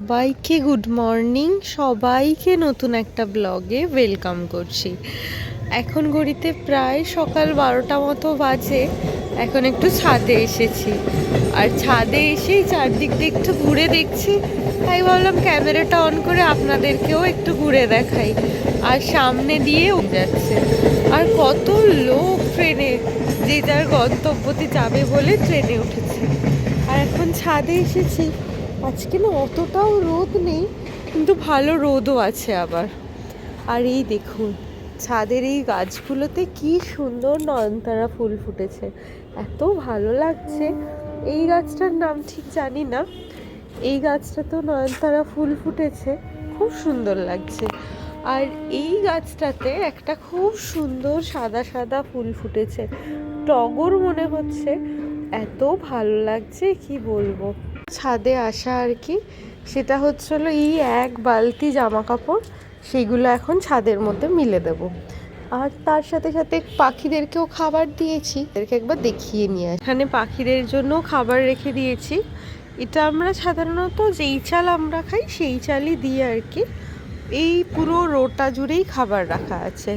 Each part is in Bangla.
সবাইকে গুড মর্নিং, সবাইকে নতুন একটা ব্লগে ওয়েলকাম করছি। এখন ঘড়িতে প্রায় সকাল 12টা মতো বাজে। এখন একটু ছাদে এসেছি, আর ছাদে এসেই চারদিক দিয়ে একটু ঘুরে দেখছি, তাই ভাবলাম ক্যামেরাটা অন করে আপনাদেরকেও একটু ঘুরে দেখাই। আর সামনে দিয়েও যাচ্ছে, আর কত লোক ট্রেনে, যে যার গন্তব্যতে যাবে বলে ট্রেনে উঠেছে। আর এখন ছাদে এসেছি। আজকে না অতটাও রোদ নেই, কিন্তু ভালো রোদও আছে আবার। আর এই দেখুন, ছাদের এই গাছগুলোতে কি সুন্দর নয়নতারা ফুল ফুটেছে, এত ভালো লাগছে। এই গাছটার নাম ঠিক জানি না, এই গাছটা তো নয়নতারা ফুল ফুটেছে, খুব সুন্দর লাগছে। আর এই গাছটাতে একটা খুব সুন্দর সাদা সাদা ফুল ফুটেছে, টগর মনে হচ্ছে, এত ভালো লাগছে কি বলবো। ছাদে আসা আর কি, সেটা হচ্ছিল এই এক বালতি জামা কাপড়, সেগুলো এখন ছাদের মধ্যে মিলে দেব। আর তার সাথে সাথে পাখিদেরকেও খাবার দিয়েছি, এদেরকে একবার দেখিয়ে নিয়ে আসি। এখানে পাখিদের জন্য খাবার রেখে দিয়েছি। এটা আমরা সাধারণত যেই চাল আমরা খাই সেই চালই দিই আর কি। এই পুরো রোটা জুড়েই খাবার রাখা আছে,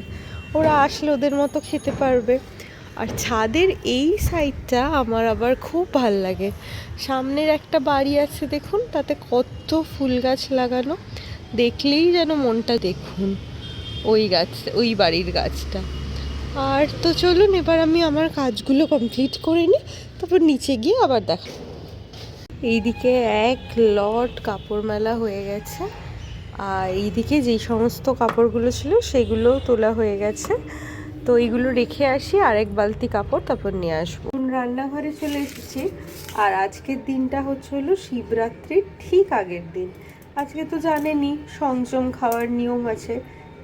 ওরা আসলে ওদের মতো খেতে পারবে। আর ছাদের এই সাইডটা আমার আবার খুব ভাল লাগে। সামনের একটা বাড়ি আছে দেখুন, তাতে কত ফুল গাছ লাগানো, দেখলেই যেন মনটা, দেখুন ওই গাছ, ওই বাড়ির গাছটা। আর তো চলুন এবার আমি আমার কাজগুলো কমপ্লিট করে নিই, তারপর নিচে গিয়ে আবার দেখা। এইদিকে এক লট কাপড় মেলা হয়ে গেছে, আর এইদিকে যেই সমস্ত কাপড়গুলো ছিল সেগুলোও তোলা হয়ে গেছে। তো এইগুলো রেখে আসি, আরেক বালতি কাপড় তারপর নিয়ে আসবো। রান্নাঘরে চলে এসেছি। আর আজকের দিনটা হলো শিবরাত্রির ঠিক আগের দিন। আজকে তো জানেনই সংযম খাওয়ার নিয়ম আছে,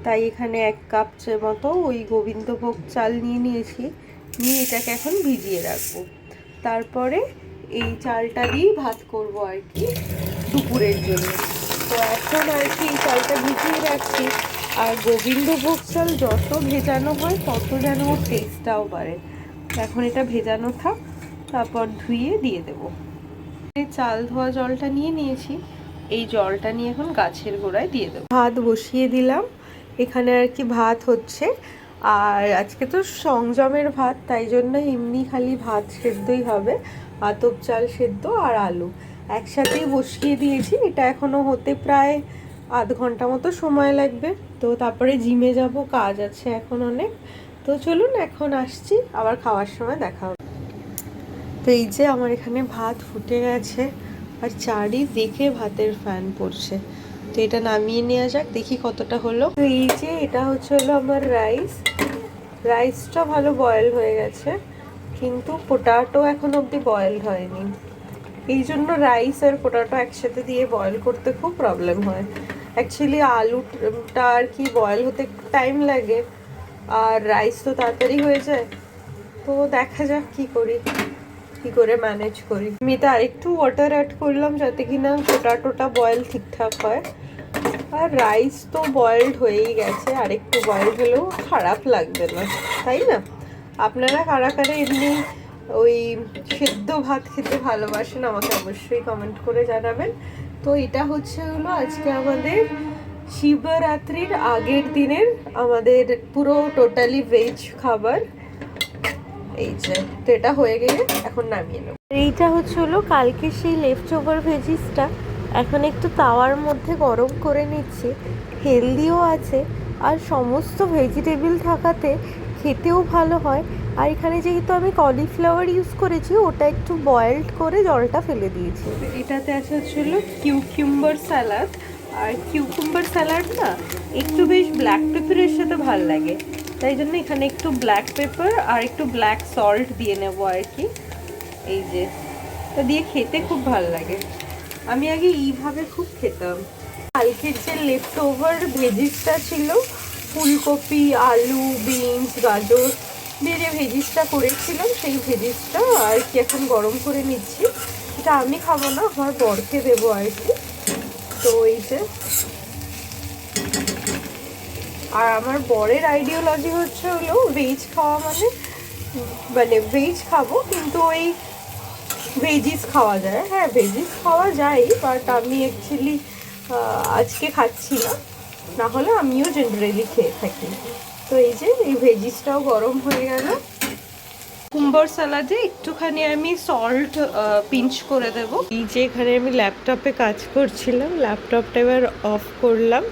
তাই এখানে 1 কাপ মতো ওই গোবিন্দভোগ চাল নিয়ে নিয়েছি। নিয়ে এটাকে এখন ভিজিয়ে রাখবো, তারপরে এই চালটা দিয়েই ভাত করব আর কি দুপুরের জন্য। তো এখন আর কি এই চালটা ভিজিয়ে রাখছি। আর গোবিন্দভোগ চাল যত ভেজানো হয় তত যেন ওর টেস্টটাও বাড়ে। এখন এটা ভেজানো থাক, তারপর ধুয়ে দিয়ে দেবো। এই চাল ধোয়া জলটা নিয়ে নিয়েছি, এই জলটা নিয়ে এখন গাছের গোড়ায় দিয়ে দেবো। ভাত বসিয়ে দিলাম, এখানে আর কি ভাত হচ্ছে। আর আজকে তো সংযমের ভাত, তাই জন্য এমনি খালি ভাত সেদ্ধই হবে, আতপ চাল সেদ্ধ আর আলু একসাথেই বসিয়ে দিয়েছি। এটা এখনো হতে প্রায় আধ ঘন্টা মতো সময় লাগবে। তো তারপরে জিমে যাব, কাজ আছে এখন অনেক। তো চলুন এখন আসছি, আবার খাওয়ার সময় দেখা হবে। তো এই যে আমার এখানে ভাত ফুটে গেছে, আর চারিদিকে ভাতের ফ্যান পড়ছে। তো এটা নামিয়ে নেওয়া যাক, দেখি কতটা হলো। তো এই যে এটা হলো আমার রাইসটা ভালো বয়েল হয়ে গেছে, কিন্তু পোটাটো এখন অবধি বয়েল হয়নি। এই জন্য রাইস আর পোটাটো একসাথে দিয়ে বয়েল করতে খুব প্রবলেম হয়। অ্যাকচুয়ালি আলুটা আর কি বয়েল হতে টাইম লাগে, আর রাইস তো তাড়াতাড়ি হয়ে যায়। তো দেখা যাক কি করে ম্যানেজ করি। আমি এটা আরেকটু ওয়াটার অ্যাড করলাম যাতে কিনা পোটাটোটা বয়েল ঠিকঠাক হয়। আর রাইস তো বয়েলড হয়েই গেছে, আরেকটু বয়েল হলেও খারাপ লাগবে না, তাই না? আপনারা কারা কারা এমনি ওই সেদ্ধ ভাত খেতে ভালোবাসেন আমাকে অবশ্যই কমেন্ট করে জানাবেন। তো এটা হলো আজকে আমাদের শিবরাত্রির আগের দিনের আমাদের পুরো টোটালি ভেজ খাবার। এই যে, তো এটা হয়ে গেলে এখন নামিয়ে নেব। এইটা হলো কালকে সেই লেফট ওভার ভেজিসটা এখন একটু তাওয়ার মধ্যে গরম করে নিচ্ছি। হেলদিও আছে, আর সমস্ত ভেজিটেবল থাকাতে খেতেও ভালো হয়। আর এখানে যেহেতু আমি কলিফ্লাওয়ার ইউজ করেছি, ওটা একটু বয়েলড করে জলটা ফেলে দিয়েছি। এটাতে আছে কিউকুম্বার স্যালাড। আর কিউকুম্বার স্যালাড না একটু বেশ ব্ল্যাক পেপারের সাথে ভাল লাগে, তাই জন্য এখানে একটু ব্ল্যাক পেপার আর একটু ব্ল্যাক সল্ট দিয়ে নেবো আর কি। এই যে এটা দিয়ে খেতে খুব ভাল লাগে, আমি আগে এইভাবে খুব খেতাম। কালকের যে লেফট ওভার ভেজিসটা ছিল, ফুলকপি, আলু, বিনস, গাজর দিয়ে যে ভেজিসটা করেছিলাম, সেই ভেজিসটা আর কি এখন গরম করে নিচ্ছি। এটা আমি খাবো না, আমার বরকে দেবো আর কি। তো এই যে, আর আমার বরের আইডিওলজি হলো ভেজ খাওয়া মানে ভেজ খাবো, কিন্তু ওই ভেজিস খাওয়া যায়, হ্যাঁ ভেজিস খাওয়া যায়, বাট আমি অ্যাকচুয়ালি আজকে খাচ্ছি না, না হলে আমিও জেনারেলি খেয়ে থাকি। তো এই যে এই ভেজিসটাও গরম হয়ে গেল। কুম্বার সালাডে একটুখানি আমি সল্ট পিঞ্চ করে দেব। এই যে এখানে আমি ল্যাপটপে কাজ করছিলাম, ল্যাপটপটা এবার অফ করলাম,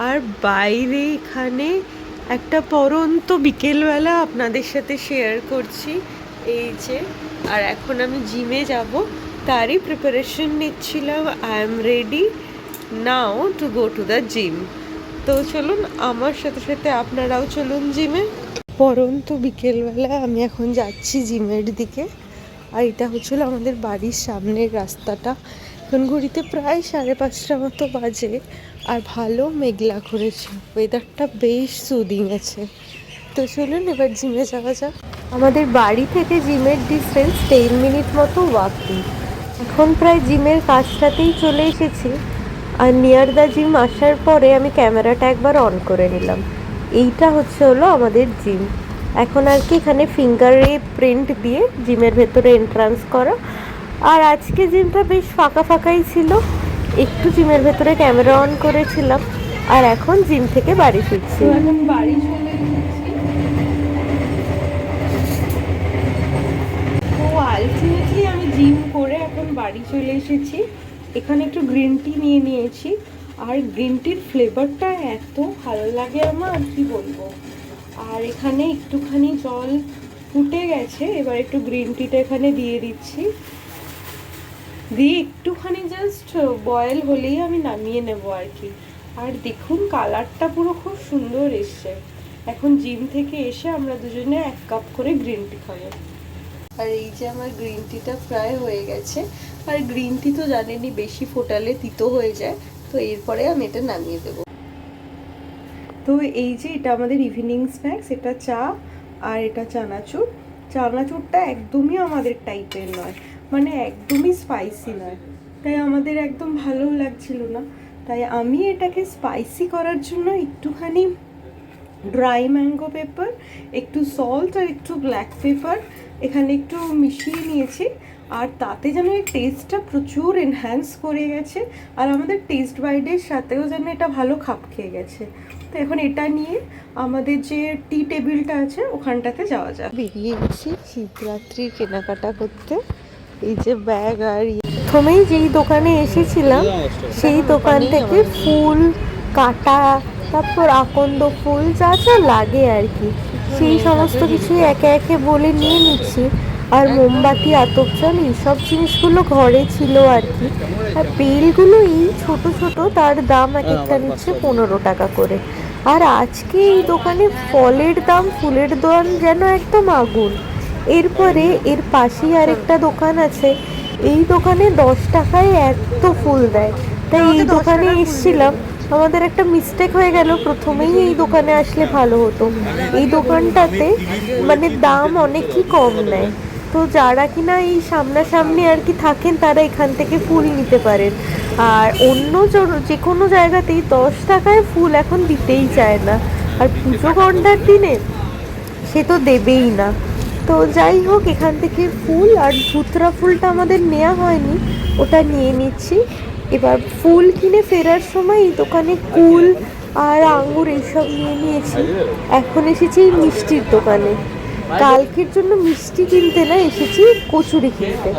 আর বাইরে এখানে একটা পরন্ত বিকেলবেলা আপনাদের সাথে শেয়ার করছি। এই যে, আর এখন আমি জিমে যাব, তারই প্রিপারেশন নিচ্ছিলাম। I am ready now to go to the gym. তো চলুন আমার সাথে সাথে আপনারাও চলুন জিমে। পরন্ত বিকেলবেলা আমি এখন যাচ্ছি জিমের দিকে, আর এটা হচ্ছিল আমাদের বাড়ির সামনের রাস্তাটা। এখন ঘড়িতে প্রায় 5:30 মতো বাজে, আর ভালো মেঘলা করেছে, ওয়েদারটা বেশ সুদিং আছে। তো চলুন এবার জিমে যাওয়া যাক। আমাদের বাড়ি থেকে জিমের ডিস্টেন্স 10 মিনিট মতো ওয়াকিং। এখন প্রায় জিমের কাছটাতেই চলে এসেছি, আর নিয়ার দ্য জিম আসার পরে আমি ক্যামেরাটা একবার অন করে নিলাম। এইটা হলো আমাদের জিম। এখন আর কি এখানে ফিঙ্গারে প্রিন্ট দিয়ে জিমের ভেতরে এন্ট্রান্স করা। আর আজকে জিমটা বেশ ফাঁকা ফাঁকাই ছিল, একটু জিমের ভেতরে ক্যামেরা অন করেছিলাম, আর এখন জিম থেকে বাড়ি ফিরছি। এখন বাড়ি চলে এসেছি। তো আলটিমেটলি আমি জিম করে এখন বাড়ি চলে এসেছি। এখানে একটু গ্রিন টি নিয়ে নিয়েছি, আর গ্রিন টির ফ্লেভারটা এত ভালো লাগে আমার, কি বলবো। আর এখানে একটুখানি জল ফুটে গেছে, এবার একটু গ্রিন টিটা এখানে দিয়ে দিচ্ছি, দিয়ে একটুখানি জাস্ট বয়েল হলেই আমি নামিয়ে নেব আর কি। আর দেখুন কালারটা পুরো খুব সুন্দর এসছে। এখন জিম থেকে এসে আমরা দুজনে 1 কাপ করে গ্রিন টি খাবো। আর এই যে আমার গ্রিন টিটা প্রায় হয়ে গেছে, আর গ্রিন টি তো জানেনই বেশি ফোটালে তিতো হয়ে যায়, তো এরপরে আমি এটা নামিয়ে দেবো। তো এই যে এটা আমাদের ইভিনিং স্ন্যাক্স, এটা চা আর এটা চানাচুর। চানাচুরটা একদমই আমাদের টাইপের নয়, মানে একদমই স্পাইসি নয়, তাই আমাদের একদম ভালো লাগছিল না। তাই আমি এটাকে স্পাইসি করার জন্য একটুখানি ড্রাই ম্যাঙ্গো পেপার, একটু সল্ট আর একটু ব্ল্যাক পেপার এখানে একটু মিশিয়ে নিয়েছি, আর তাতে যেন এই টেস্টটা প্রচুর এনহ্যান্স করে গেছে, আর আমাদের টেস্ট বাইডের সাথেও যেন এটা ভালো খাপ খেয়ে গেছে। তো এখন এটা নিয়ে আমাদের যে টি টেবিলটা আছে ওখানটাতে যাওয়া যায়। বেরিয়ে গেছি শিবরাত্রির কেনাকাটা করতে। এই যে ব্যাগ, আর প্রথমেই যেই দোকানে এসেছিলাম সেই দোকান থেকে ফুল কাটা, তারপর আকন্দ ফুল যা যা লাগে আর কি, সেই সমস্ত কিছুই একে একে বলে নিয়ে নিচ্ছি। আর মোমবাতি, আতপচান এইসব জিনিসগুলো ঘরে ছিল আর কি। আর বেলগুলো এই ছোট ছোট, তার দাম এক একটা নিচ্ছে 15 টাকা করে। আর আজকে এই দোকানে ফলের দাম, ফুলের দাম যেন একদম আগুন। এরপরে এর পাশেই আরেকটা দোকান আছে, এই দোকানে 10 টাকায় এত ফুল দেয়। তাই এই দোকানে এসেছিলাম। আমাদের একটা মিস্টেক হয়ে গেল, প্রথমেই এই দোকানে আসলে ভালো হতো। এই দোকানটাতে মানে দাম অনেকই কম নেয়, তো যারা কিনা এই সামনাসামনি আর কি থাকেন তারা এখান থেকে ফুল নিতে পারেন। আর অন্য যে কোনো জায়গাতেই 10 টাকায় ফুল এখন দিতেই চায় না, আর পুজো ঘণ্টার দিনে সে তো দেবেই না। তো যাই হোক, এখান থেকে ফুল আর ধুতরা ফুলটা আমাদের নেওয়া হয়নি, ওটা নিয়ে নিচ্ছি। এবার ফুল কিনে ফেরার সময় এই দোকানে কুল আর আঙুর এইসব নিয়ে নিয়েছি। এখন এসেছি এই মিষ্টির দোকানে, কালকের জন্য মিষ্টি কিনতে না, এসেছি কচুরি কিনতে।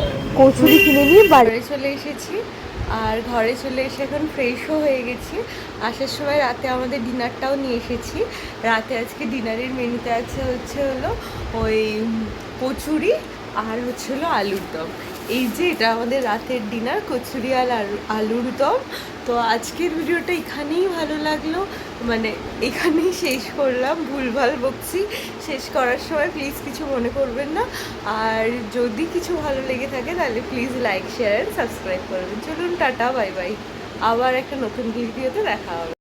কচুরি কিনে নিয়ে বাড়ি চলে এসেছি, আর ঘরে চলে এসে এখন ফ্রেশও হয়ে গেছি। আসার সময় রাতে আমাদের ডিনারটাও নিয়ে এসেছি। রাতে আজকে ডিনারের মেনুতে আছে হলো ওই কচুরি, আর হলো আলুর দম। এই যে এটা আমাদের রাতের ডিনার, কচুরি আর আলুর দম। তো আজকের ভিডিওটা এখানেই ভালো লাগলো, মানে এখানেই শেষ করলাম, ভুলভাল বকছি। শেষ করার সময় প্লিজ কিছু মনে করবেন না, আর যদি কিছু ভালো লেগে থাকে তাহলে প্লিজ লাইক, শেয়ার, সাবস্ক্রাইব করবেন। চলুন টাটা, বাই বাই, আবার একটা নতুন ভিডিওতে দেখা হবে।